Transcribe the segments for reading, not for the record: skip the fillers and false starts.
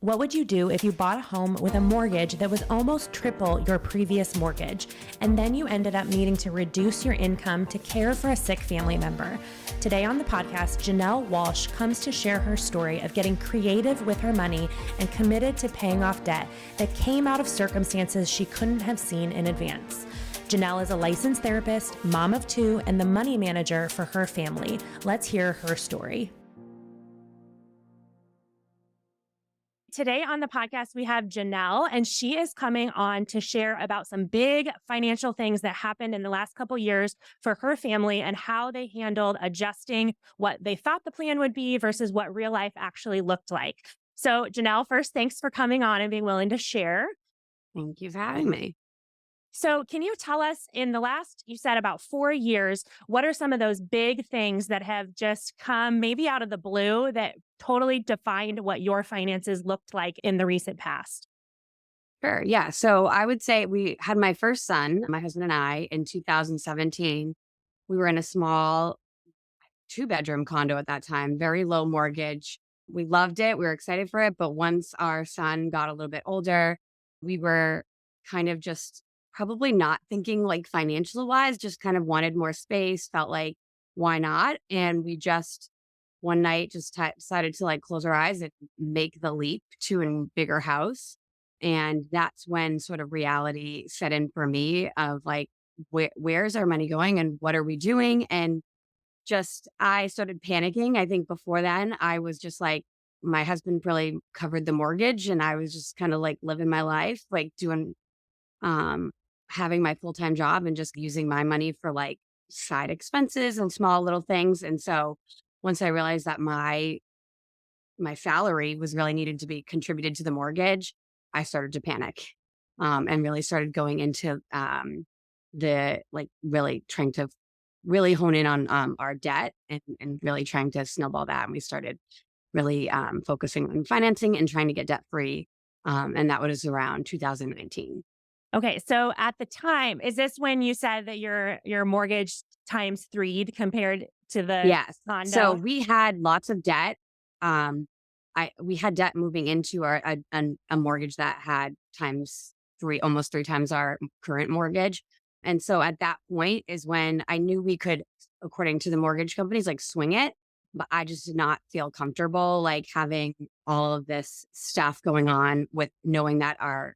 What would you do if you bought a home with a mortgage that was almost triple your previous mortgage, and then you ended up needing to reduce your income to care for a sick family member? Today on the podcast, Jenelle Walsh comes to share her story of getting creative with her money and committed to paying off debt that came out of circumstances she couldn't have seen in advance. Jenelle is a licensed therapist, mom of two, and the money manager for her family. Let's hear her story. Today on the podcast, we have Jenelle, and she is coming on to share about some big financial things that happened in the last couple years for her family and how they handled adjusting what they thought the plan would be versus what real life actually looked like. So Jenelle, first, thanks for coming on and being willing to share. Thank you for having me. So can you tell us, in the last, you said about 4 years, what are some of those big things that have just come maybe out of the blue that totally defined what your finances looked like in the recent past? Sure. Yeah. So I would say we had my first son, my husband and I, in 2017. We were in a small 2-bedroom condo at that time, very low mortgage. We loved it. We were excited for it. But once our son got a little bit older, we were kind of just probably not thinking like financial wise, just kind of wanted more space, felt like, why not? And we just one night just decided to like close our eyes and make the leap to a bigger house. And that's when sort of reality set in for me of like, where's our money going and what are we doing? And just, I started panicking. I think before then I was just like, my husband really covered the mortgage and I was just kind of like living my life, like doing, um, having my full-time job and just using my money for like side expenses and small little things. And so once I realized that my salary was really needed to be contributed to the mortgage, I started to panic, and really started going into the like really trying to really hone in on our debt and really trying to snowball that. And we started really focusing on financing and trying to get debt free. And that was around 2019. Okay, so at the time, is this when you said that your mortgage times 3 compared to the Yes. So condo? we had lots of debt. We had debt moving into a mortgage that had times three, almost 3 times our current mortgage. And so at that point is when I knew we could, according to the mortgage companies, like swing it. But I just did not feel comfortable like having all of this stuff going on with knowing that our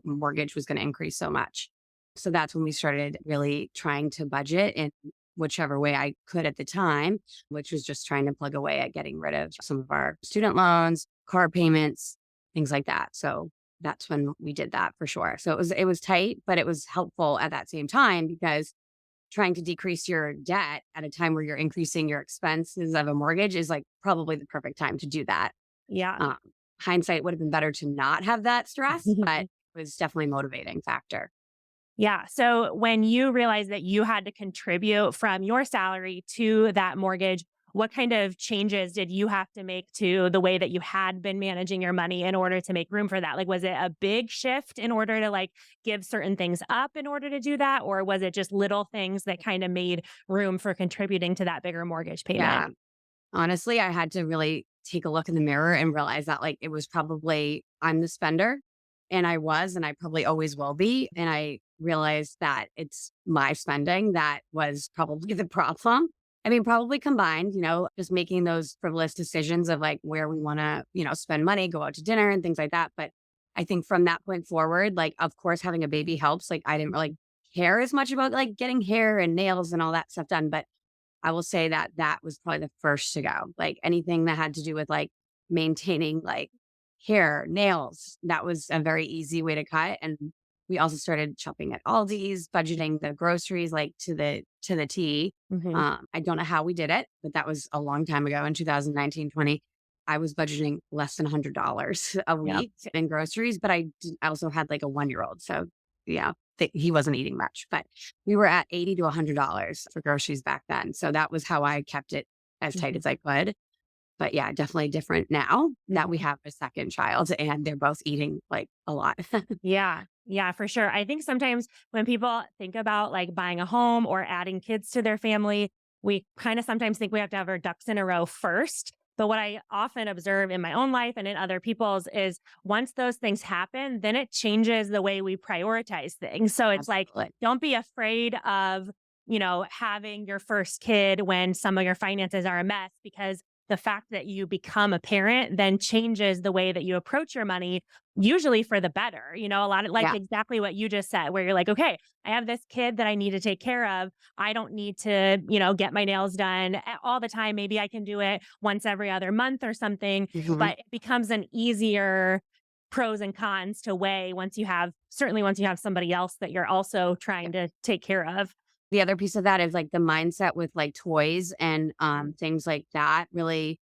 mortgage was going to increase so much. So that's when we started really trying to budget in whichever way I could at the time, which was just trying to plug away at getting rid of some of our student loans, car payments, things like that. So that's when we did that for sure. So it was tight, but it was helpful at that same time because trying to decrease your debt at a time where you're increasing your expenses of a mortgage is like probably the perfect time to do that. Yeah. Um, Hindsight would have been better to not have that stress, but it was definitely a motivating factor. Yeah. So when you realized that you had to contribute from your salary to that mortgage, what kind of changes did you have to make to the way that you had been managing your money in order to make room for that? Like, was it a big shift in order to like give certain things up in order to do that? Or was it just little things that kind of made room for contributing to that bigger mortgage payment? Yeah. Honestly, I had to really take a look in the mirror and realize that like it was probably I'm the spender and and I probably always will be. And I realized that it's my spending that was probably the problem. I mean, probably combined, just making those frivolous decisions of like where we want to, spend money, go out to dinner and things like that. But I think from that point forward, like, of course, having a baby helps. Like, I didn't really care as much about like getting hair and nails and all that stuff done. But I will say that that was probably the first to go. Like anything that had to do with like maintaining like hair, nails, that was a very easy way to cut. And we also started shopping at Aldi's, budgeting the groceries like to the T. Mhm. I don't know how we did it, but that was a long time ago in 2019, 20. I was budgeting less than $100 a Yep. week in groceries, but I also had like a 1-year-old. So yeah, he wasn't eating much, but we were at $80 to $100 for groceries back then. So that was how I kept it as tight Mhm. as I could. But yeah, definitely different now that we Mhm. have a second child and they're both eating like a lot. Yeah. Yeah, for sure. I think sometimes when people think about like buying a home or adding kids to their family, we kind of sometimes think we have to have our ducks in a row first But what I often observe in my own life and in other people's is once those things happen, then it changes the way we prioritize things. So it's like, Absolutely. don't be afraid of, having your first kid when some of your finances are a mess, because the fact that you become a parent then changes the way that you approach your money, usually for the better. A lot of like Yeah. exactly what you just said, where you're like, okay, I have this kid that I need to take care of. I don't need to, get my nails done all the time. Maybe I can do it once every other month or something, Mhm. but it becomes an easier pros and cons to weigh once you have somebody else that you're also Yeah. trying to take care of. The other piece of that is like the mindset with like toys and Mhm. things like that really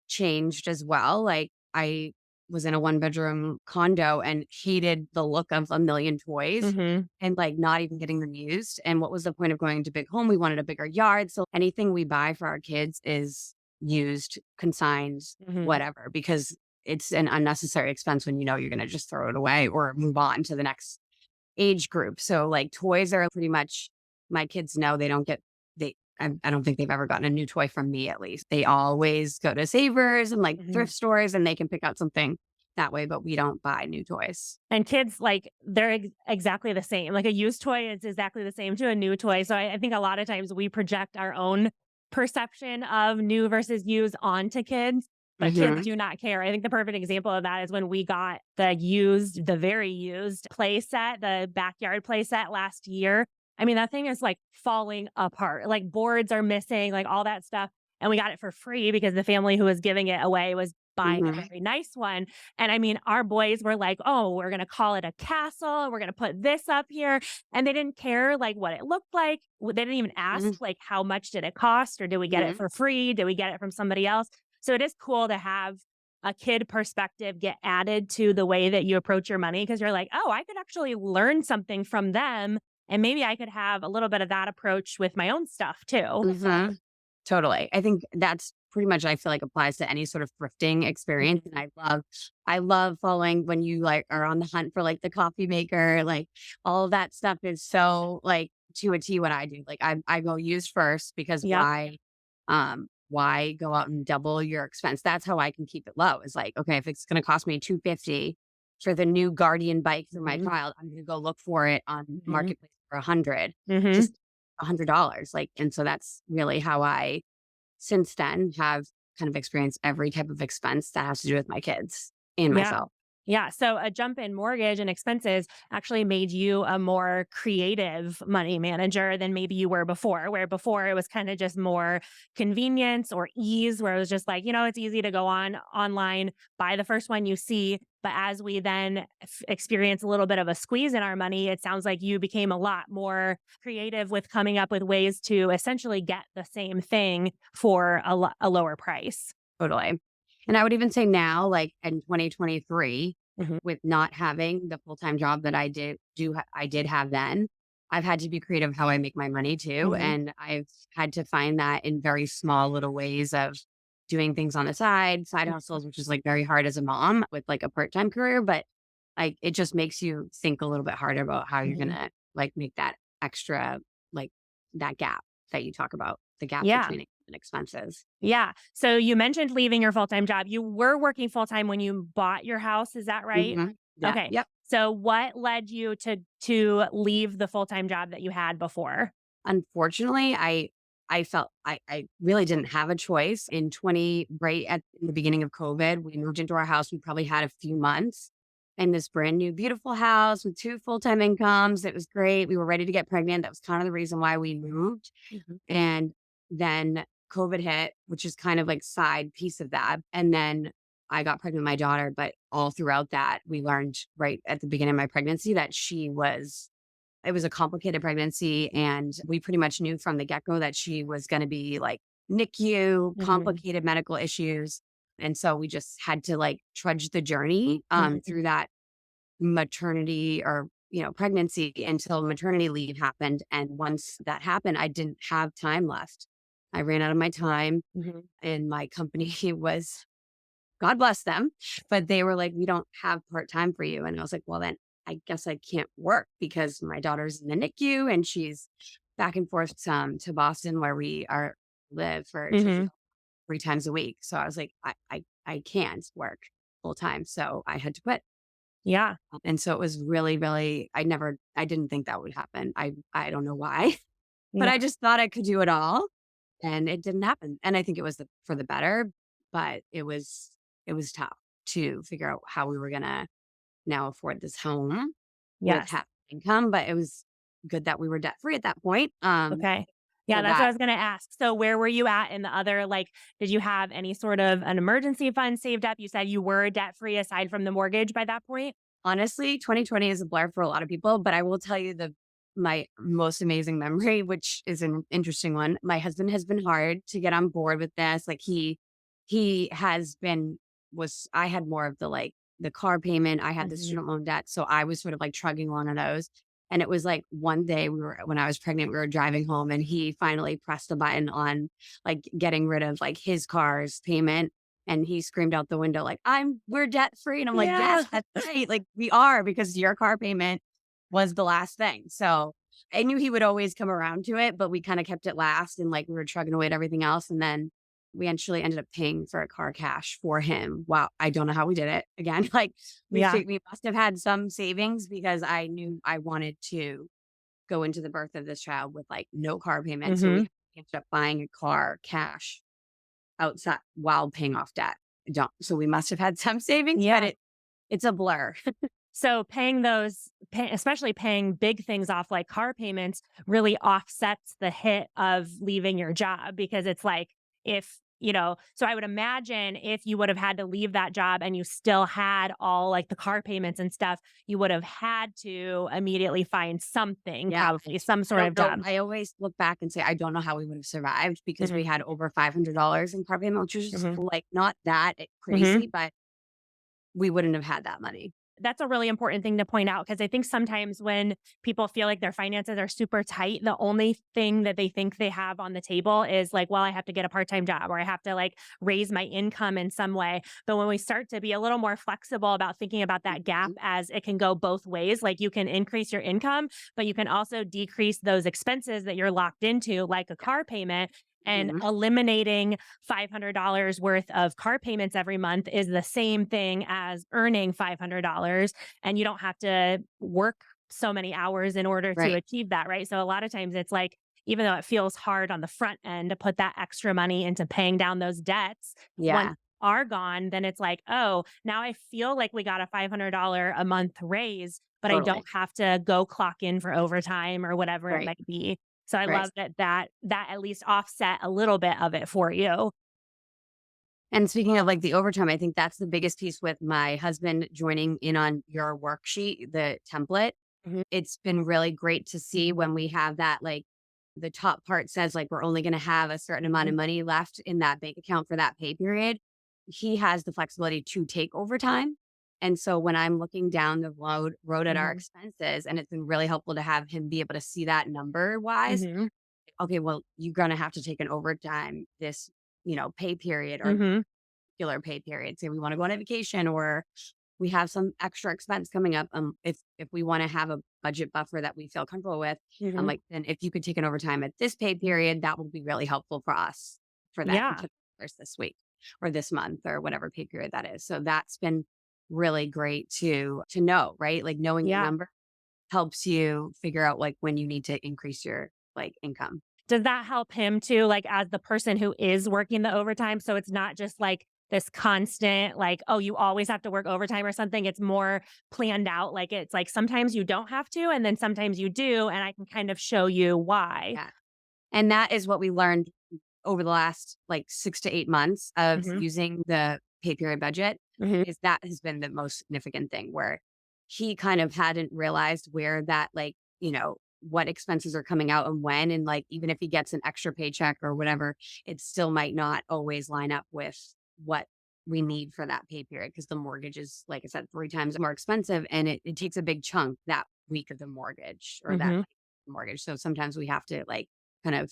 changed as well. Like I was in a one-bedroom condo and hated the look of a million toys Mhm. and like not even getting them used. And what was the point of going to big home? We wanted a bigger yard. So anything we buy for our kids is used, consigned, Mhm. whatever, because it's an unnecessary expense when you know you're going to just throw it away or move on to the next age group. So like toys are pretty much my kids know they don't get I don't think they've ever gotten a new toy from me at least. They always go to Savers and like Mhm. thrift stores and they can pick out something that way, but we don't buy new toys. And kids, like, they're exactly the same. Like a used toy is exactly the same to a new toy. So I think a lot of times we project our own perception of new versus used onto kids, but kids Hmm. do not care. I think the perfect example of that is when we got the very used play set, the backyard play set last year. I mean, that thing is like falling apart. Like boards are missing, like all that stuff. And we got it for free because the family who was giving it away was buying a Hmm. very nice one. And I mean, our boys were like, "Oh, we're gonna call it a castle. We're gonna put this up here," and they didn't care like what it looked like. They didn't even ask Hmm. like how much did it cost, or did we get it Hmm. for free? Did we get it from somebody else? So it is cool to have a kid perspective get added to the way that you approach your money, because you're like, "Oh, I could actually learn something from them, and maybe I could have a little bit of that approach with my own stuff too." Hmm. Totally. I think that's pretty much I feel like applies to any sort of thrifting experience. And I love following when you like are on the hunt for like the coffee maker, like all of that stuff is so like to a T what I do. Like I go used first because Yep. why go out and double your expense? That's how I can keep it low. Is like, okay, if it's gonna cost me $250 for the new Guardian bike for my Mhm. child, I'm gonna go look for it on Mhm. Marketplace for 100, Mhm. just $100. Like, and so that's really how I since then have kind of experienced every type of expense that has to do with my kids and Yeah. myself. Yeah. So a jump in mortgage and expenses actually made you a more creative money manager than maybe you were before, where before it was kind of just more convenience or ease, where it was just like, it's easy to go on online, buy the first one you see. But as we then experience a little bit of a squeeze in our money, it sounds like you became a lot more creative with coming up with ways to essentially get the same thing for a lower price. Totally. And I would even say now, like in 2023, Mhm. with not having the full-time job that I did have then, I've had to be creative how I make my money too. Mhm. And I've had to find that in very small little ways of doing things on the side hustles, which is like very hard as a mom with like a part-time career. But like it just makes you think a little bit harder about how you're Mhm. gonna like make that extra like that gap that you talk about, the gap Yeah. between expenses. Yeah. So you mentioned leaving your full-time job. You were working full-time when you bought your house, is that right? Mhm. Yeah. Okay. Yep. So what led you to leave the full-time job that you had before? Unfortunately, I felt I really didn't have a choice. In 20 right at the beginning of COVID, we moved into our house. We probably had a few months in this brand new beautiful house with 2 full-time incomes. It was great. We were ready to get pregnant. That was kind of the reason why we moved. Mhm. And then COVID hit, which is kind of like side piece of that. And then I got pregnant with my daughter, but all throughout that, we learned right at the beginning of my pregnancy that it was a complicated pregnancy. And we pretty much knew from the get go that she was going to be like NICU, Mhm. complicated medical issues. And so we just had to like trudge the journey Mhm. through that maternity or, pregnancy until maternity leave happened. And once that happened, I didn't have time left. I ran out of my time Mhm. and my company was God bless them, but they were like, "We don't have part-time for you." And I was like, "Well, then I guess I can't work because my daughter's in the NICU and she's back and forth to Boston where we are live for to see." Mhm. 3 times a week. So I was like, I can't work full time. So I had to quit. Yeah. And so it was really, really, I didn't think that would happen. I don't know why, but Yeah. I just thought I could do it all and it didn't happen. And I think it was for the better, but it was tough to figure out how we were going to now afford this home with Yes. half income, but it was good that we were debt free at that point. Okay. Yeah, So that's what I that was gonna ask. So where were you at in the other like, did you have any sort of an emergency fund saved up? You said you were debt free aside from the mortgage by that point? honestly, 2020 is a blur for a lot of people, but I will tell you my most amazing memory, which is an interesting one. My husband has been hard to get on board with this. Like he has been was I had more of the car payment. I had the Mhm. student loan debt. So I was sort of like trugging along on those. And it was like one day when I was pregnant, we were driving home and he finally pressed the button on like getting rid of like his car's payment. And he screamed out the window, like, we're debt free. And I'm like, Yeah. yes, that's right. Like we are because your car payment was the last thing. So I knew he would always come around to it, but we kind of kept it last and like we were chugging away at everything else. And then we actually ended up paying for a car cash for him. Wow. I don't know how we did it. Again, like Yeah. we must have had some savings because I knew I wanted to go into the birth of this child with like no car payment. So Mhm. we ended up buying a car cash outside while paying off debt. Don't so we must have had some savings, but Yeah. it's a blur. So paying especially paying big things off like car payments really offsets the hit of leaving your job because it's like if, so I would imagine if you would have had to leave that job and you still had all like the car payments and stuff, you would have had to immediately find something, Yeah. probably some I sort of don't know. job. I always look back and say, I don't know how we would have survived because we Mhm. had over $500 in car payment, which was just Mhm. like not that Mhm. crazy, but we wouldn't have had that money. That's a really important thing to point out because I think sometimes when people feel like their finances are super tight, the only thing that they think they have on the table is like, well, I have to get a part time job or I have to like raise my income in some way. But when we start to be a little more flexible about thinking about that gap Mhm. as it can go both ways, like you can increase your income, but you can also decrease those expenses that you're locked into, like a Yeah. car payment. And Mhm. eliminating $500 worth of car payments every month is the same thing as earning $500. And you don't have to work so many hours in order to Right. achieve that. Right. So a lot of times it's like, even though it feels hard on the front end to put that extra money into paying down those debts, once Yeah. are gone, then it's like, oh, now I feel like we got a $500 a month raise, but I don't Totally. have to go clock in for overtime or whatever it Right. might be. So I Right. love that at least offset a little bit of it for you. And speaking of like the overtime, I think that's the biggest piece with my husband joining in on your worksheet, the template. Mhm. It's been really great to see when we have that, like the top part says like we're only going to have a certain amount Mhm. of money left in that bank account for that pay period. He has the flexibility to take overtime. And so when I'm looking down the road at our Mhm. expenses, and it's been really helpful to have him be able to see that number wise. Mhm. Okay, well, you're gonna have to take an overtime this, pay period or Mhm. particular pay period. Say we want to go on a vacation or we have some extra expense coming up. If we want to have a budget buffer that we feel comfortable with, I'm Mhm. like, then if you could take an overtime at this pay period, that will be really helpful for us for that Yeah. particular this week or this month or whatever pay period that is. So that's been really great to know, right? Like knowing the Yeah. number helps you figure out like when you need to increase your like income. Does that help him too, like, as the person who is working the overtime? So it's not just like this constant, like, oh, you always have to work overtime or something. It's more planned out. Like, it's like sometimes you don't have to, and then sometimes you do. And I can kind of show you why. Yeah. And that is what we learned over the last like 6 to 8 months of Hmm. using the pay period budget Hmm. is that has been the most significant thing where he kind of hadn't realized where that like, what expenses are coming out and when. And like, even if he gets an extra paycheck or whatever, it still might not always line up with what we need for that pay period because the mortgage is, like I said, 3 times more expensive and it takes a big chunk that week of the mortgage or that Hmm. like, mortgage. So sometimes we have to like kind of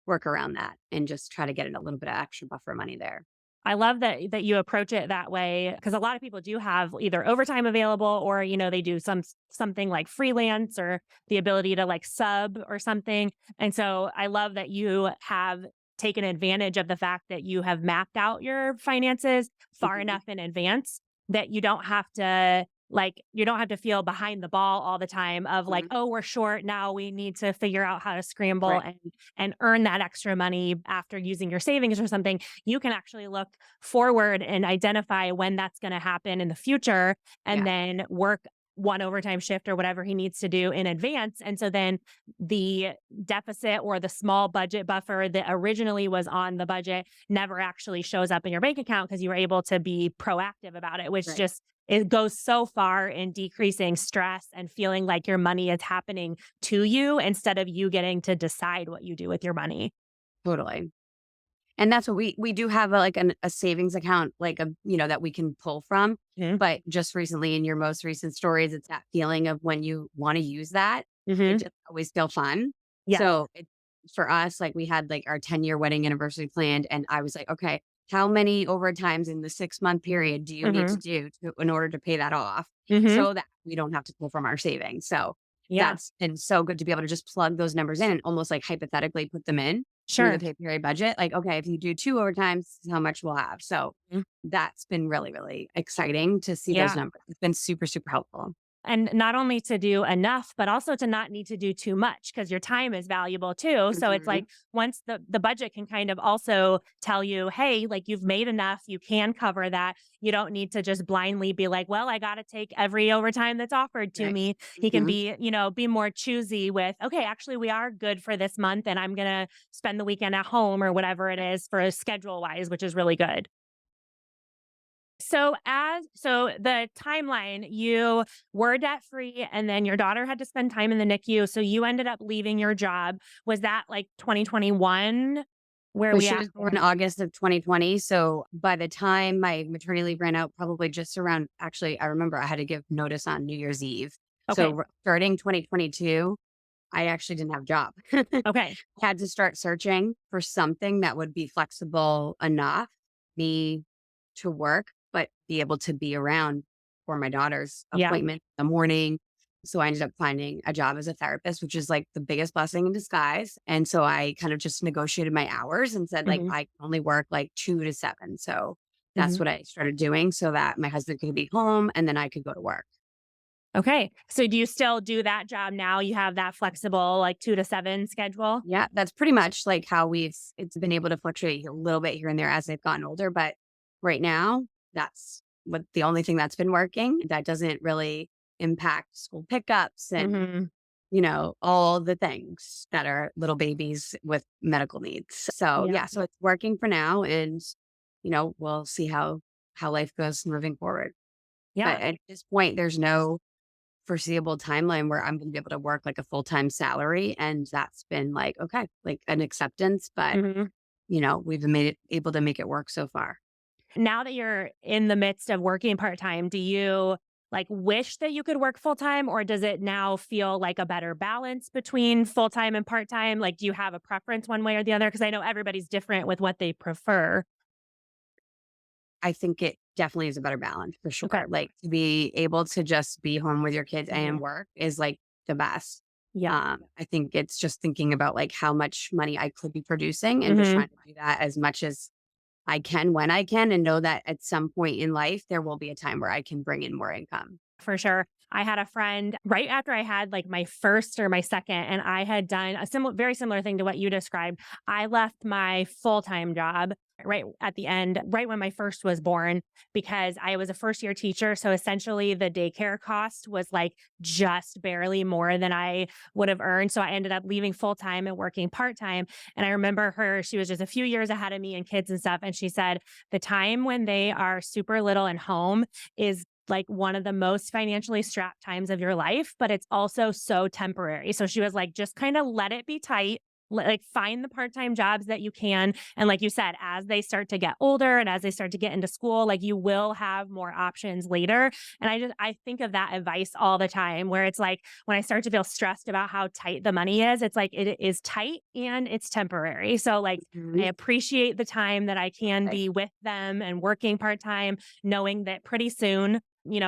work around that and just try to get in a little bit of extra buffer money there. I love that you approach it that way because a lot of people do have either overtime available or they do something like freelance or the ability to like sub or something. And so I love that you have taken advantage of the fact that you have mapped out your finances far Mhm. enough in advance that you don't have to feel behind the ball all the time of like, Mhm. oh, we're short. Now we need to figure out how to scramble Right. and earn that extra money after using your savings or something. You can actually look forward and identify when that's going to happen in the future and Yeah. then work one overtime shift or whatever he needs to do in advance. And so then the deficit or the small budget buffer that originally was on the budget never actually shows up in your bank account because you were able to be proactive about it, which Right. just it goes so far in decreasing stress and feeling like your money is happening to you instead of you getting to decide what you do with your money. Totally. And that's what we do have a savings account, that we can pull from. Mhm. But just recently in your most recent stories, it's that feeling of when you want to use that, it Mhm. just always feel fun. Yes. So for us, like we had like our 10-year wedding anniversary planned, and I was like, okay, how many overtimes in the 6-month period do you need to Mhm. do in order to pay that off Mhm. so that we don't have to pull from our savings? So Yeah. that's been so good to be able to just plug those numbers in and almost like hypothetically put them in through the Sure. pay period budget. Like, okay, if you do 2 overtimes, this is how much we'll have. So Mhm. that's been really, really exciting to see those Yeah. numbers. It's been super, super helpful. And not only to do enough, but also to not need to do too much because your time is valuable too. So it's Mhm. like once the budget can kind of also tell you, hey, like you've made enough, you can cover that. You don't need to just blindly be like, well, I got to take every overtime that's offered to Right. me. He can Mhm. be, be more choosy with, okay, actually, we are good for this month and I'm going to spend the weekend at home or whatever it is for schedule wise, which is really good. So the timeline, you were debt free and then your daughter had to spend time in the NICU. So you ended up leaving your job. Was that like 2021? Where So we she at was born in there? August of 2020. So by the time my maternity leave ran out, probably just around, actually, I remember I had to give notice on New Year's Eve. Okay. So starting 2022, I actually didn't have a job. Okay. Had to start searching for something that would be flexible enough me to work, but be able to be around for my daughter's Yeah. appointment in the morning. So I ended up finding a job as a therapist, which is like the biggest blessing in disguise. And so I kind of just negotiated my hours and said, like, Hmm. I can only work like 2 to 7. So that's Hmm. what I started doing so that my husband could be home and then I could go to work. Okay. So do you still do that job now? You have that flexible like 2 to 7 schedule? Yeah, that's pretty much like how it's been able to fluctuate a little bit here and there as they've gotten older. But right now, that's what the only thing that's been working that doesn't really impact school pickups and, Hmm. all the things that are little babies with medical needs. So Yeah. yeah, so it's working for now and, we'll see how life goes moving forward. But Yeah. at this point, there's no foreseeable timeline where I'm gonna be able to work like a full-time salary, and that's been like, okay, like an acceptance, but, Hmm. we've been made it able to make it work so far. Now that you're in the midst of working part-time, do you like wish that you could work full-time or does it now feel like a better balance between full-time and part-time? Like, do you have a preference one way or the other? Because I know everybody's different with what they prefer. I think it definitely is a better balance for Okay. sure. Like, to be able to just be home with your kids and Mhm. work is, like, the best. Yeah. I think it's just thinking about, like, how much money I could be producing and just Mhm. trying to do that as much as I can when I can and know that at some point in life, there will be a time where I can bring in more income. For sure. I had a friend right after I had like my first or my second, and I had done a very similar thing to what you described. I left my full time job right at the end, right when my first was born, because I was a first year teacher. So essentially, the daycare cost was like just barely more than I would have earned. So I ended up leaving full time and working part time. And I remember her, she was just a few years ahead of me and kids and stuff. And she said, the time when they are super little and home is like one of the most financially strapped times of your life, but it's also so temporary. So she was like, just kind of let it be tight. Like find the part-time jobs that you can. And like you said, as they start to get older and as they start to get into school, like you will have more options later. And I think of that advice all the time where it's like when I start to feel stressed about how tight the money is, it's like it is tight and it's temporary. So like I Mhm. appreciate the time that I can Right. be with them and working part-time, knowing that pretty soon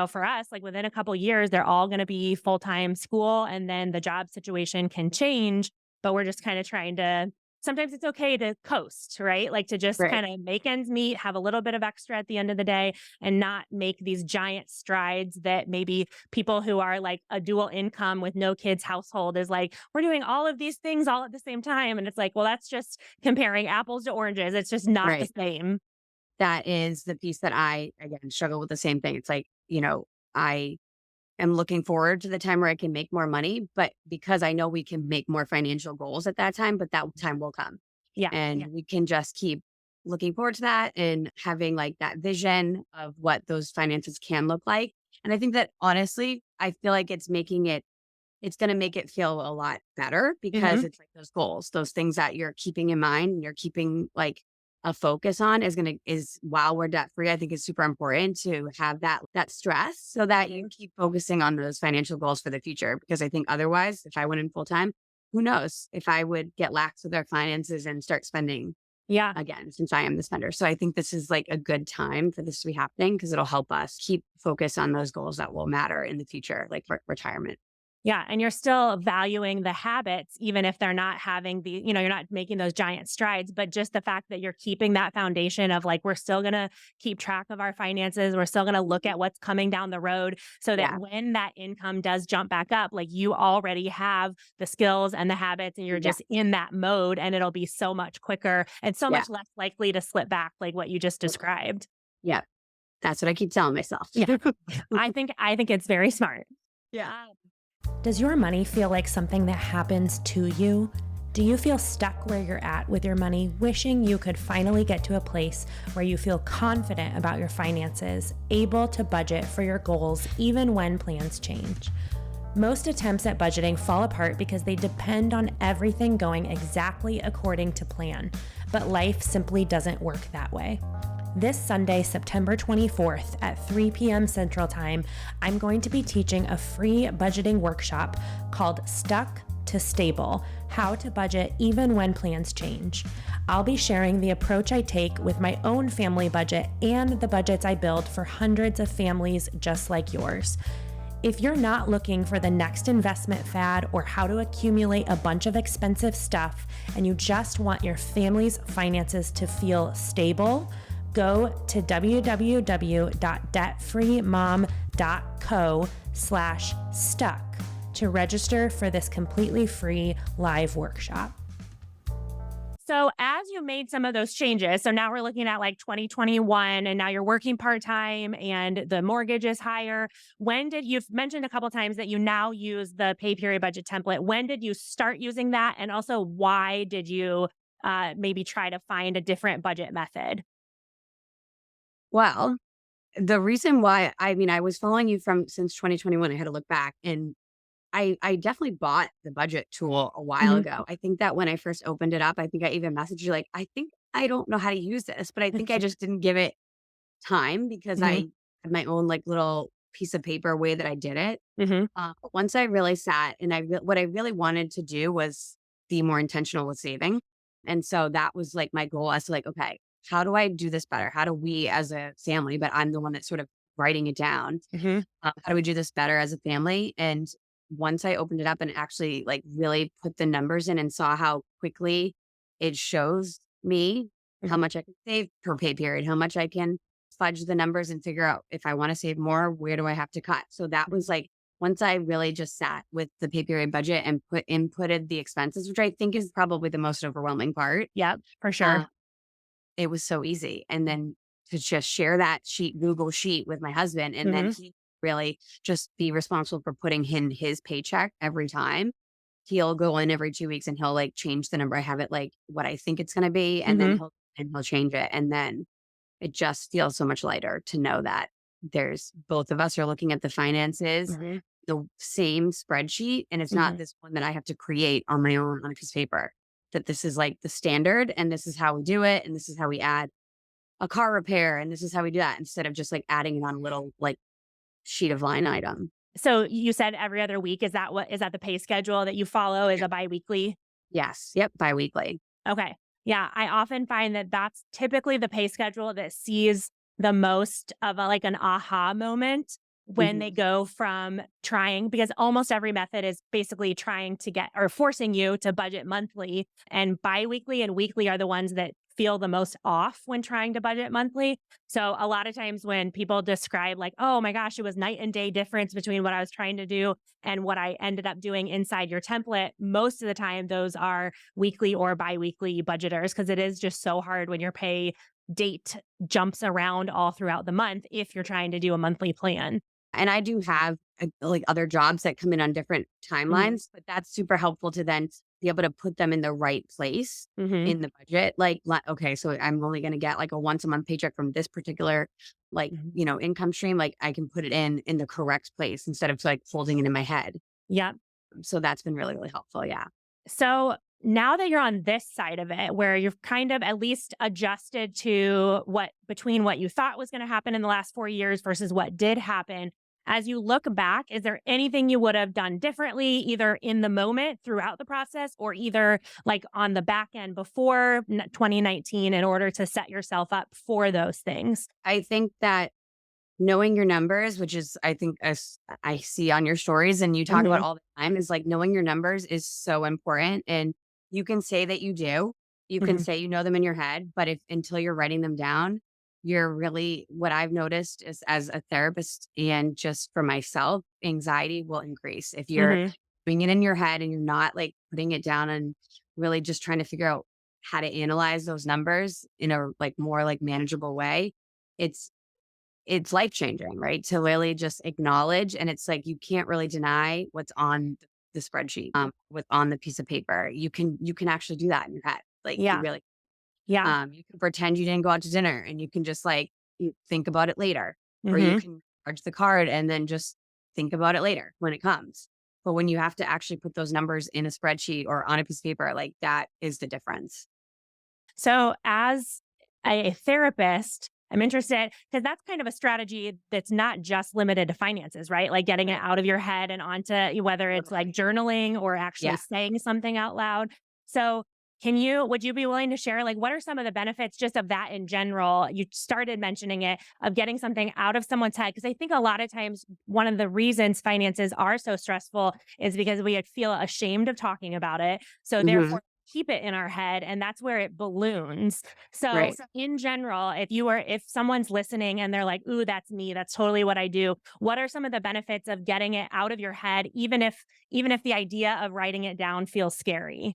for us, like within a couple years, they're all going to be full time school and then the job situation can change. But we're just kind of trying to sometimes it's okay to coast, right? Like to just Right. kind of make ends meet, have a little bit of extra at the end of the day, and not make these giant strides that maybe people who are like a dual income with no kids household is like, we're doing all of these things all at the same time. And it's like, well, that's just comparing apples to oranges. It's just not the Right. same. That is the piece that I, again, struggle with the same thing. It's like, I am looking forward to the time where I can make more money, but because I know we can make more financial goals at that time, but that time will come. Yeah. And we can just keep looking forward to that and having like that vision of what those finances can look like. And I think that honestly, I feel like it's going to make it feel a lot better because Hmm. it's like those goals, those things that you're keeping in mind and you're keeping like a focus on is while we're debt free. I think it's super important to have that stress so that you keep focusing on those financial goals for the future. Because I think otherwise, if I went in full time, who knows if I would get lax with our finances and start spending Yeah. again, since I am the spender. So I think this is like a good time for this to be happening because it'll help us keep focus on those goals that will matter in the future, like retirement. Yeah. And you're still valuing the habits, even if they're not having you're not making those giant strides, but just the fact that you're keeping that foundation of like, we're still going to keep track of our finances. We're still going to look at what's coming down the road so that Yeah. when that income does jump back up, like you already have the skills and the habits and you're Yeah. just in that mode and it'll be so much quicker and so Yeah. much less likely to slip back, like what you just described. Yeah. That's what I keep telling myself. Yeah. I think it's very smart. Yeah. Does your money feel like something that happens to you? Do you feel stuck where you're at with your money, wishing you could finally get to a place where you feel confident about your finances, able to budget for your goals even when plans change? Most attempts at budgeting fall apart because they depend on everything going exactly according to plan, but life simply doesn't work that way. This Sunday, September 24th at 3 p.m. Central Time, I'm going to be teaching a free budgeting workshop called Stuck to Stable: How to Budget Even When Plans Change. I'll be sharing the approach I take with my own family budget and the budgets I build for hundreds of families just like yours. If you're not looking for the next investment fad or how to accumulate a bunch of expensive stuff and you just want your family's finances to feel stable, go to www.debtfreemom.co/stuck to register for this completely free live workshop. So as you made some of those changes, so now we're looking at like 2021 and now you're working part-time and the mortgage is higher. You've mentioned a couple times that you now use the pay period budget template. When did you start using that? And also why did you maybe try to find a different budget method? Well, the reason why, I mean, I was following you from since 2021. I had to look back and I definitely bought the budget tool a while Mhm. ago. I think that when I first opened it up, I think I even messaged you like, I think I don't know how to use this, but I think I just didn't give it time because Mhm. I had my own like little piece of paper way that I did it. Mhm. But once I really sat and what I really wanted to do was be more intentional with saving. And so that was like my goal as to like, okay, how do I do this better? How do we as a family, but I'm the one that's sort of writing it down. Mhm. How do we do this better as a family? And once I opened it up and actually like really put the numbers in and saw how quickly it shows me how Mhm. much I can save per pay period, how much I can fudge the numbers and figure out if I want to save more, where do I have to cut? So that was like once I really just sat with the pay period budget and inputted the expenses, which I think is probably the most overwhelming part. Yep, for Uh, sure. it was so easy. And then to just share that Google sheet with my husband, and then Mhm. he really just be responsible for putting in his paycheck every time. He'll go in every 2 weeks and he'll like change the number. I have it like what I think it's going to be. And then Mhm. he'll change it. And then it just feels so much lighter to know that there's both of us are looking at the finances, Mhm. the same spreadsheet. And it's not Mhm. this one that I have to create on my own on a piece of paper, that this is like the standard and this is how we do it. And this is how we add a car repair. And this is how we do that instead of just like adding it on a little like sheet of line item. So you said every other week. Is that the pay schedule that you follow is Yeah. a biweekly? Yes. Yep. Biweekly. Okay. Yeah, I often find that that's typically the pay schedule that sees the most of like an aha moment. when Mhm. they go from trying, because almost every method is basically trying to get or forcing you to budget monthly, and biweekly and weekly are the ones that feel the most off when trying to budget monthly. So a lot of times when people describe like, oh my gosh, it was night and day difference between what I was trying to do and what I ended up doing inside your template, most of the time those are weekly or biweekly budgeters, because it is just so hard when your pay date jumps around all throughout the month if you're trying to do a monthly plan. And I do have like other jobs that come in on different Mhm. timelines, but that's super helpful to then be able to put them in the right place Mhm. in the budget. Okay, so I'm only going to get like a once a month paycheck from this particular, like, Mhm. income stream. Like I can put it in the correct place instead of like holding it in my head. Yep. So that's been really, really helpful. Yeah. So now that you're on this side of it, where you've kind of at least adjusted to what between what you thought was going to happen in the last 4 years versus what did happen, as you look back, is there anything you would have done differently, either in the moment throughout the process or either like on the back end before 2019 in order to set yourself up for those things? I think that knowing your numbers, which is, I think, as I see on your stories and you talk about Hmm. all the time, is like knowing your numbers is so important. And you can say that you do, you can Hmm. say you know them in your head, but if until you're writing them down, you're really, what I've noticed is as a therapist and just for myself, anxiety will increase. If you're Hmm. doing it in your head and you're not like putting it down and really just trying to figure out how to analyze those numbers in a like more like manageable way, it's it's life changing, right? To really just acknowledge, and it's like you can't really deny what's on the spreadsheet, with on the piece of paper. You can actually do that in your head, like you Yeah. really. Yeah. You can pretend you didn't go out to dinner, and you can just like you think about it later, or you Hmm. can charge the card and then just think about it later when it comes. But when you have to actually put those numbers in a spreadsheet or on a piece of paper, like that is the difference. So, as a therapist, I'm interested because that's kind of a strategy that's not just limited to finances, right? Like getting it Right. out of your head and onto whether it's like Totally. journaling or actually Yeah. saying something out loud. So, would you be willing to share, like, what are some of the benefits just of that in general? You started mentioning it of getting something out of someone's head. Cause I think a lot of times one of the reasons finances are so stressful is because we feel ashamed of talking about it. So, Hmm. therefore, keep it in our head and that's where it balloons. So Right. in general, if someone's listening and they're like, "Ooh, that's me. That's totally what I do." What are some of the benefits of getting it out of your head even if the idea of writing it down feels scary?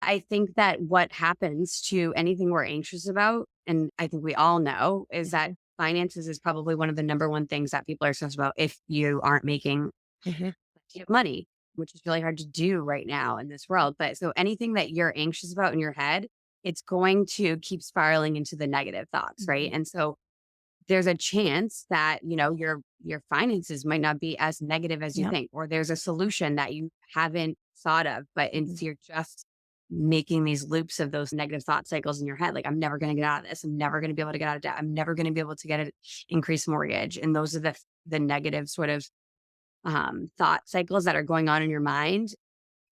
I think that what happens to anything we're anxious about, and I think we all know, is that Mhm. finances is probably one of the number one things that people are stressed about if you aren't making Mhm. plenty of money, which is really hard to do right now in this world. But so anything that you're anxious about in your head, it's going to keep spiraling into the negative thoughts, right? Mhm. And so there's a chance that, your finances might not be as negative as you Yep. think, or there's a solution that you haven't thought of, but Mhm. it's you're just making these loops of those negative thought cycles in your head. Like, I'm never going to get out of this. I'm never going to be able to get out of debt. I'm never going to be able to get an increased mortgage. And those are the negative sort of thought cycles that are going on in your mind.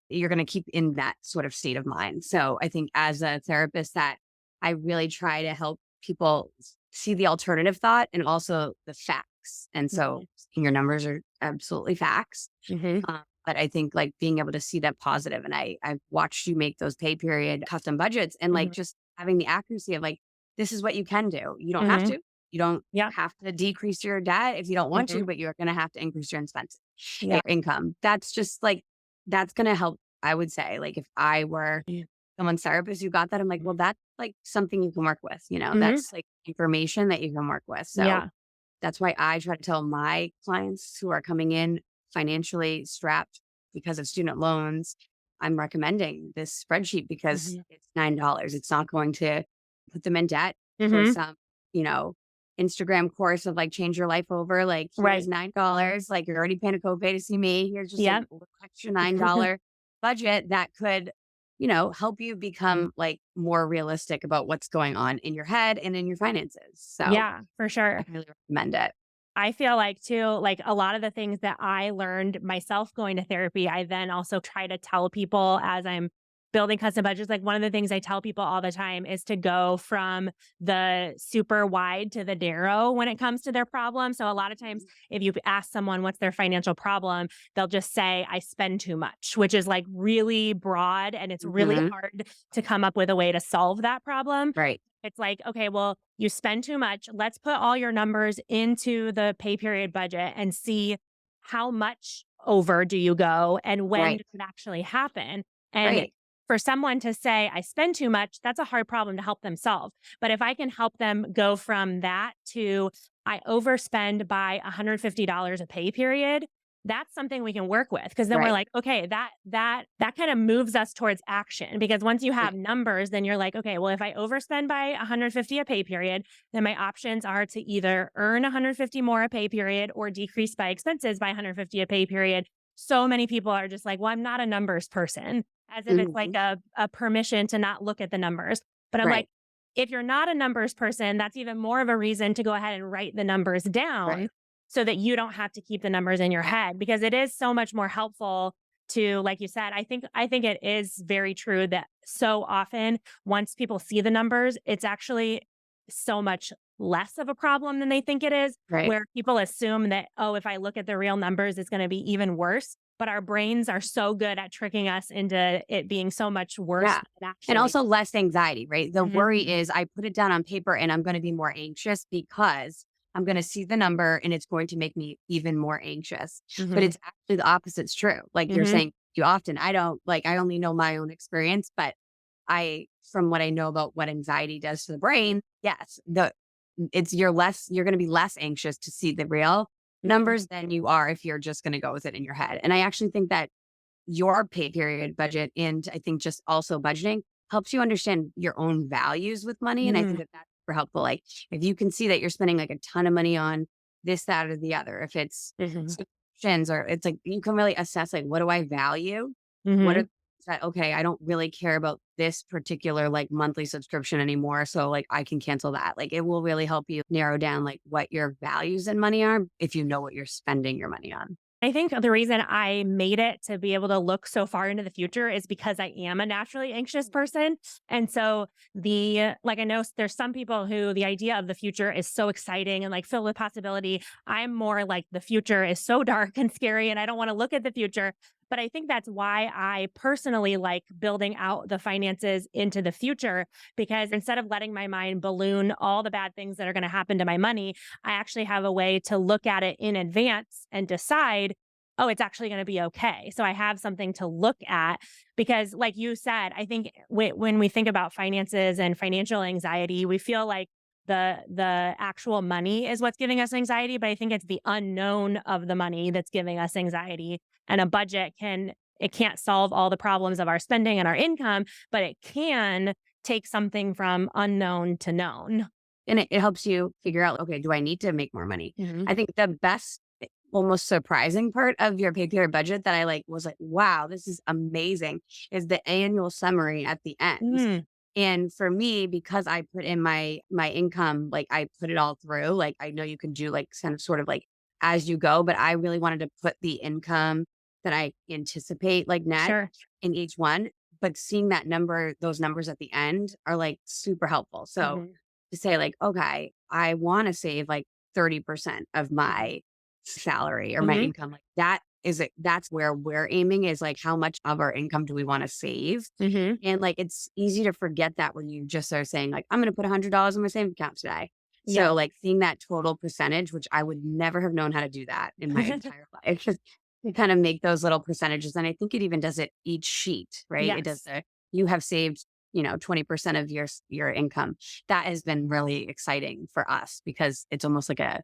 You're going to keep in that sort of state of mind. So I think as a therapist that I really try to help people see the alternative thought and also the facts. And so Mhm. your numbers are absolutely facts. Mhm. But I think like being able to see that positive, and I've watched you make those pay period custom budgets and like Mhm. just having the accuracy of like, this is what you can do. You don't have Mhm. to. You don't Yep. have to decrease your debt if you don't want to, Mhm. but you're going to have to increase your expenses, Yeah. your income. That's just like, that's going to help. I would say, like, if I were Yeah. someone's therapist who got that, I'm like, well, that's like something you can work with, Mhm. that's like information that you can work with. So Yeah. that's why I try to tell my clients who are coming in financially strapped because of student loans, I'm recommending this spreadsheet because Mhm. it's $9. It's not going to put them in debt for Mhm. some, you know, Instagram course of like change your life over. Like, here's Right. $9. Like, you're already paying a copay to see me. Here's just a Yep. little extra $9 budget that could, help you become like more realistic about what's going on in your head and in your finances. So Yeah, for sure. I highly recommend it. I feel like too, like a lot of the things that I learned myself going to therapy, I then also try to tell people as I'm building custom budgets, like one of the things I tell people all the time is to go from the super wide to the narrow when it comes to their problem. So a lot of times if you ask someone what's their financial problem, they'll just say, I spend too much, which is like really broad and it's really Hmm. hard to come up with a way to solve that problem. Right. It's like, okay, well, you spend too much. Let's put all your numbers into the pay period budget and see how much over do you go and when Right. does it actually happen. And Right. for someone to say, I spend too much, that's a hard problem to help them solve. But if I can help them go from that to I overspend by $150 a pay period, that's something we can work with because then we're Right. like, okay, that kind of moves us towards action because once you have Right. numbers, then you're like, okay, well, if I overspend by 150 a pay period, then my options are to either earn 150 more a pay period or decrease my expenses by 150 a pay period. So many people are just like, well, I'm not a numbers person, as if it's like Hmm. a permission to not look at the numbers. But I'm like, Right. if you're not a numbers person, that's even more of a reason to go ahead and write the numbers down Right. so that you don't have to keep the numbers in your head because it is so much more helpful to, like you said, I think it is very true that so often once people see the numbers, it's actually so much less of a problem than they think it is, Right. where people assume that, oh, if I look at the real numbers, it's going to be even worse. But our brains are so good at tricking us into it being so much worse Yeah. than it And actually. also less anxiety, right? The Mhm, worry is I put it down on paper and I'm going to be more anxious because I'm going to see the number and it's going to make me even more anxious. But mhm, it's actually the opposite's true. Like you're mhm. saying, you often, I don't like, I only know my own experience, but from what I know about what anxiety does to the brain, yes, you're going to be less anxious to see the real numbers than you are if you're just going to go with it in your head. And I actually think that your pay period budget and I think just also budgeting helps you understand your own values with money. And I think Mhm, that that's super helpful. Like if you can see that you're spending like a ton of money on this, that, or the other, if it's mhm, subscriptions or it's like you can really assess like, what do I value? What are mhm. that, okay, I don't really care about this particular like monthly subscription anymore. So like I can cancel that. Like it will really help you narrow down like what your values in money are if you know what you're spending your money on. I think the reason I made it to be able to look so far into the future is because I am a naturally anxious person. And so I know there's some people who the idea of the future is so exciting and like filled with possibility. I'm more like the future is so dark and scary and I don't want to look at the future. But I think that's why I personally like building out the finances into the future because instead of letting my mind balloon all the bad things that are going to happen to my money, I actually have a way to look at it in advance and decide, oh, it's actually going to be okay. So I have something to look at because, like you said, I think when we think about finances and financial anxiety, we feel like the actual money is what's giving us anxiety, but I think it's the unknown of the money that's giving us anxiety. And a budget it can't solve all the problems of our spending and our income, but it can take something from unknown to known. And it helps you figure out, okay, do I need to make more money? Mhm. I think the best, almost surprising part of your pay period budget that I like was like, wow, this is amazing is the annual summary at the end. Mm, And for me, because I put in my income, like I put it all through, like I know you can do like kind of sort of like as you go, but I really wanted to put the income that I anticipate like net sure. in each one. But seeing that number, those numbers at the end are like super helpful. So Mhm, to say like, okay, I want to save like 30% of mhm, my salary or my mhm, income. Like that is it. That's where we're aiming is like, how much of our income do we want to save? mhm. And like, it's easy to forget that when you just are saying like, I'm going to put $100 in my savings account today. Yeah. So like seeing that total percentage, which I would never have known how to do that in my entire life, just to kind of make those little percentages. And I think it even does it each sheet, right? It does Yes. you have saved, 20% of your income. That has been really exciting for us because it's almost like a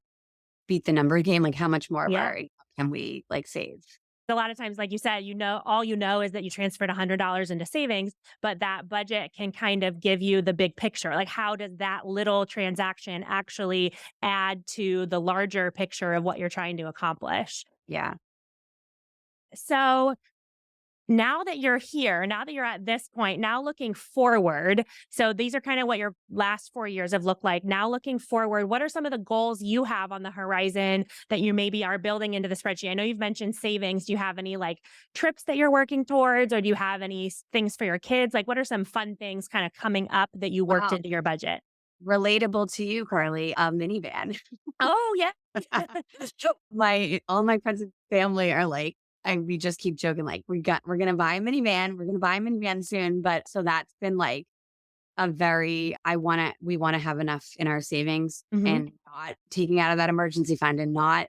beat the number game. Like how much more of Yeah. our income can we like save? A lot of times, like you said, all you know is that you transferred $100 into savings, but that budget can kind of give you the big picture. Like, how does that little transaction actually add to the larger picture of what you're trying to accomplish? Yeah. So, Now that you're here, now that you're at this point, now looking forward, so these are kind of what your last 4 years have looked like. Now looking forward, what are some of the goals you have on the horizon that you maybe are building into the spreadsheet? I know you've mentioned savings. Do you have any like trips that you're working towards, or do you have any things for your kids? Like, what are some fun things kind of coming up that you worked Wow. into your budget? Relatable to you, Carly, a minivan. Oh, yeah. My all my friends and family are like, and we just keep joking, like, we're gonna buy a minivan. We're gonna buy a minivan soon. But so that's been like a very we wanna have enough in our savings Hmm. and not taking out of that emergency fund and not,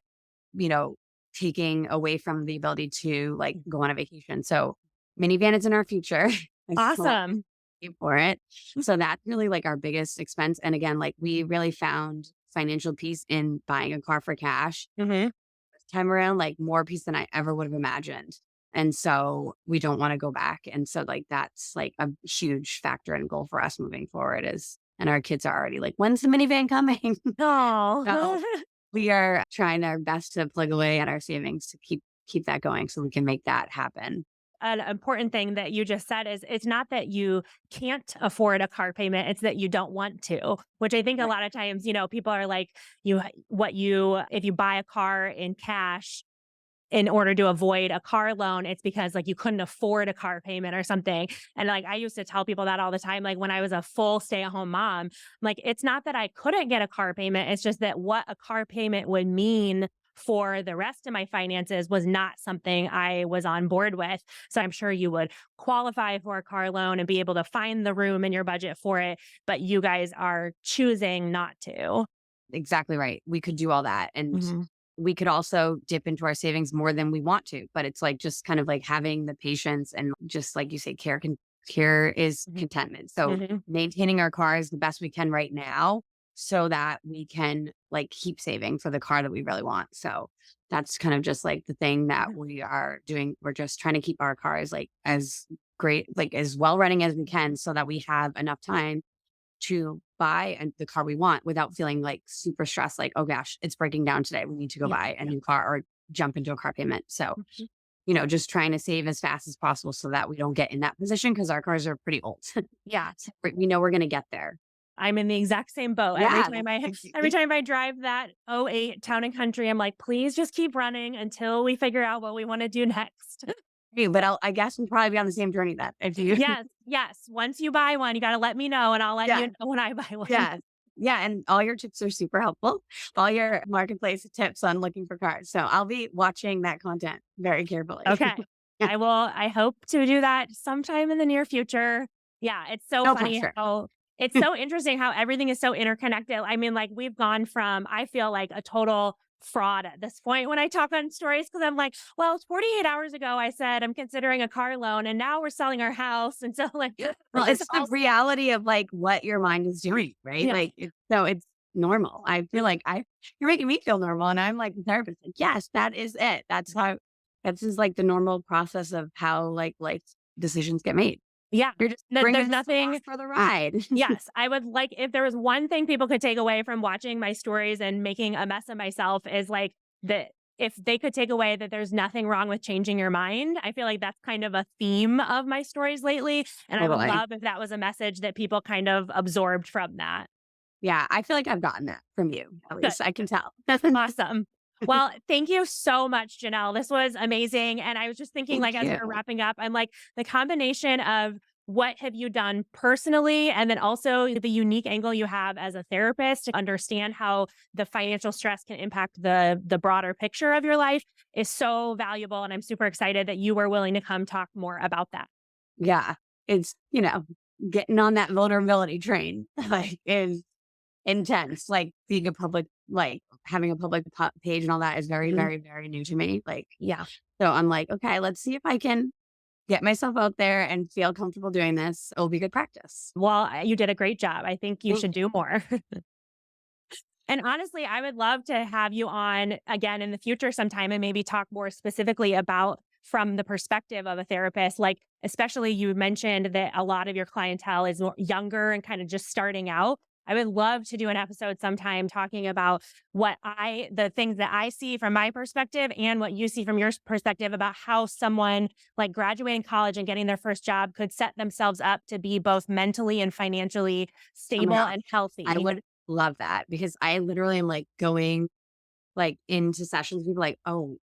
you know, taking away from the ability to like go on a vacation. So minivan is in our future. I still have to Awesome. save for it. So that's really like our biggest expense. And again, like we really found financial peace in buying a car for cash Hmm. this time around, like more peace than I ever would have imagined. And so we don't want to go back. And so like that's like a huge factor and goal for us moving forward is and our kids are already like, when's the minivan coming? So Oh. we are trying our best to plug away at our savings to keep that going so we can make that happen. An important thing that you just said is it's not that you can't afford a car payment, it's that you don't want to, which I think a Right. lot of times, people are like, if you buy a car in cash, in order to avoid a car loan, it's because like you couldn't afford a car payment or something. And like I used to tell people that all the time, like when I was a full stay-at-home mom, like it's not that I couldn't get a car payment, it's just that what a car payment would mean for the rest of my finances was not something I was on board with. So I'm sure you would qualify for a car loan and be able to find the room in your budget for it, but you guys are choosing not to. Exactly right. We could do all that. And Mhm. we could also dip into our savings more than we want to. But it's like just kind of like having the patience and just like you say, care is Mhm. contentment. So Mhm. maintaining our cars the best we can right now so that we can like keep saving for the car that we really want. So that's kind of just like the thing that we are doing. We're just trying to keep our cars like as great, like as well running as we can so that we have enough time to buy the car we want without feeling like super stressed, like, oh gosh, it's breaking down today. We need to go Yeah. buy a new car or jump into a car payment. So, Mhm. just trying to save as fast as possible so that we don't get in that position because our cars are pretty old. Yeah. So we know we're going to get there. I'm in the exact same boat. Every Yeah. time I every time I drive that '08 Town and Country, I'm like, "Please just keep running until we figure out what we wanna do next." But I guess we'll probably be on the same journey then. If you, Yes, yes. Once you buy one, you gotta let me know, and I'll let you yeah, know when I buy one. yeah, yeah. And all your tips are super helpful. All your marketplace tips on looking for cars. So I'll be watching that content very carefully. Okay. Yeah. I hope to do that sometime in the near future. Yeah, it's so No funny pressure. how it's so interesting how everything is so interconnected. I mean, like we've gone from I feel like a total fraud at this point when I talk on stories because I'm like, well, it's 48 hours ago I said I'm considering a car loan and now we're selling our house. And so like Well, this it's the all reality of, like, what your mind is doing, right? yeah. Like, it's normal. I feel like you're making me feel normal, and I'm, like, the therapist, like, "Yes, that is it. That's just, like, the normal process of how, like, life decisions get made. Yeah. You're just There's bringing us along nothing. for the ride." Yes, I would like if there was one thing people could take away from watching my stories and making a mess of myself is like that if they could take away that there's nothing wrong with changing your mind. I feel like that's kind of a theme of my stories lately. And I would Totally. love if that was a message that people kind of absorbed from that. Yeah, I feel like I've gotten that from you, at Good. least I can tell. Awesome. Well, thank you so much, Janelle. This was amazing. And I was just thinking, Thank like, as we were you. wrapping up, I'm like, the combination of what have you done personally, and then also the unique angle you have as a therapist to understand how the financial stress can impact the broader picture of your life is so valuable. And I'm super excited that you were willing to come talk more about that. Yeah, it's, getting on that vulnerability train, like, is intense, like, being a public like, having a public page and all that is very, Mhm. very, very new to me, like, Yeah. so I'm like, "Okay, let's see if I can get myself out there and feel comfortable doing this. It'll be good practice." Well, you did a great job. I think you Thank should you. do more. And honestly, I would love to have you on again in the future sometime and maybe talk more specifically about from the perspective of a therapist. Like, especially you mentioned that a lot of your clientele is younger and kind of just starting out. I would love to do an episode sometime talking about the things that I see from my perspective and what you see from your perspective about how someone like graduating college and getting their first job could set themselves up to be both mentally and financially Oh my stable gosh. and I healthy. would love that because I literally am like going like into sessions with people like, oh,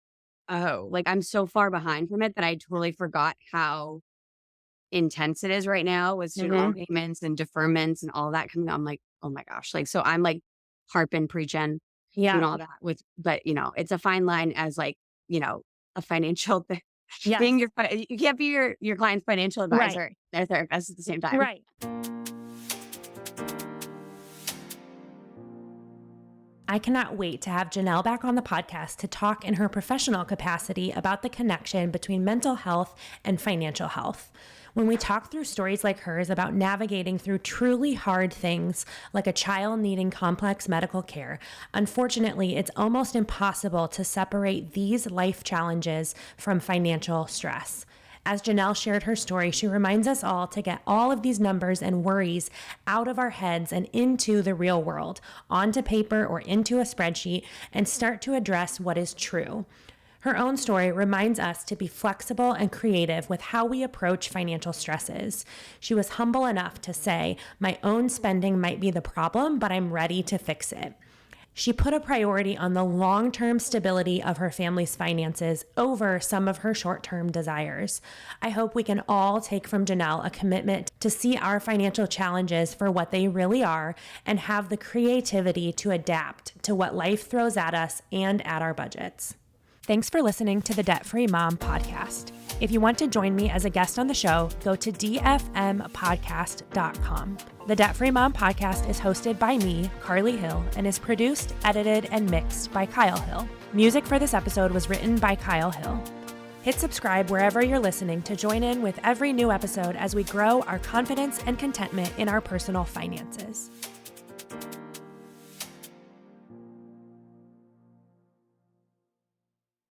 like I'm so far behind from it that I totally forgot how intense it is right now with student loan Mhm. payments and deferments and all that coming up. I'm like, oh my gosh. Like, so I'm like harping, preaching, doing Yeah. all that but it's a fine line as like, a financial thing. Yes. Being you can't be your client's financial Right. advisor, their therapist at the same time. Right. I cannot wait to have Jenelle back on the podcast to talk in her professional capacity about the connection between mental health and financial health. When we talk through stories like hers about navigating through truly hard things, like a child needing complex medical care, unfortunately, it's almost impossible to separate these life challenges from financial stress. As Jenelle shared her story, she reminds us all to get all of these numbers and worries out of our heads and into the real world, onto paper or into a spreadsheet, and start to address what is true. Her own story reminds us to be flexible and creative with how we approach financial stresses. She was humble enough to say, "My own spending might be the problem, but I'm ready to fix it." She put a priority on the long-term stability of her family's finances over some of her short-term desires. I hope we can all take from Jenelle a commitment to see our financial challenges for what they really are and have the creativity to adapt to what life throws at us and at our budgets. Thanks for listening to the Debt Free Mom podcast. If you want to join me as a guest on the show, go to dfmpodcast.com. The Debt Free Mom podcast is hosted by me, Carly Hill, and is produced, edited, and mixed by Kyle Hill. Music for this episode was written by Kyle Hill. Hit subscribe wherever you're listening to join in with every new episode as we grow our confidence and contentment in our personal finances.